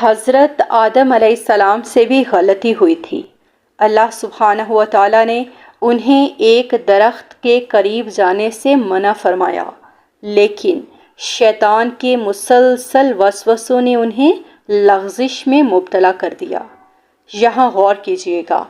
حضرت آدم علیہ السلام سے بھی غلطی ہوئی تھی۔ اللہ سبحانہ و تعالیٰ نے انہیں ایک درخت کے قریب جانے سے منع فرمایا، لیکن شیطان کے مسلسل وسوسوں نے انہیں لغزش میں مبتلا کر دیا۔ یہاں غور کیجیے گا،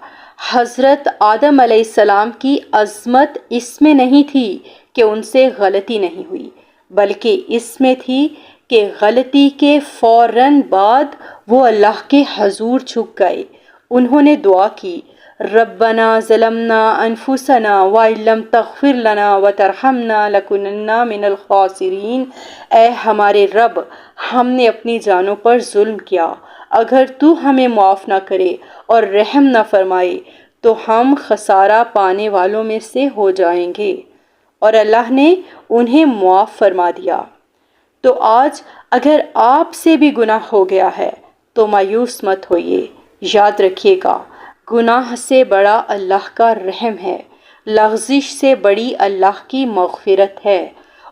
حضرت آدم علیہ السلام کی عظمت اس میں نہیں تھی کہ ان سے غلطی نہیں ہوئی، بلکہ اس میں تھی کہ غلطی کے فوراً بعد وہ اللہ کے حضور جھک گئے۔ انہوں نے دعا کی، ربنا ظلمنا انفسنا وان لم تغفر لنا وترحمنا لنکونن من الخاسرین۔ اے ہمارے رب، ہم نے اپنی جانوں پر ظلم کیا، اگر تو ہمیں معاف نہ کرے اور رحم نہ فرمائے تو ہم خسارہ پانے والوں میں سے ہو جائیں گے۔ اور اللہ نے انہیں معاف فرما دیا۔ تو آج اگر آپ سے بھی گناہ ہو گیا ہے تو مایوس مت ہوئیے، یاد رکھیے گا گناہ سے بڑا اللہ کا رحم ہے، لغزش سے بڑی اللہ کی مغفرت ہے،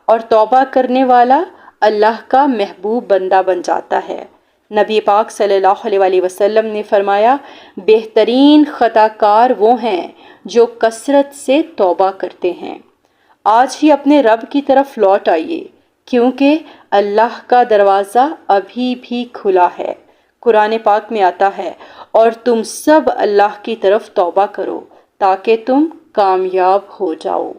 اور توبہ کرنے والا اللہ کا محبوب بندہ بن جاتا ہے۔ نبی پاک صلی اللہ علیہ وسلم نے فرمایا، بہترین خطا کار وہ ہیں جو کثرت سے توبہ کرتے ہیں۔ آج ہی اپنے رب کی طرف لوٹ آئیے، کیونکہ اللہ کا دروازہ ابھی بھی کھلا ہے۔ قرآن پاک میں آتا ہے، اور تم سب اللہ کی طرف توبہ کرو تاکہ تم کامیاب ہو جاؤ۔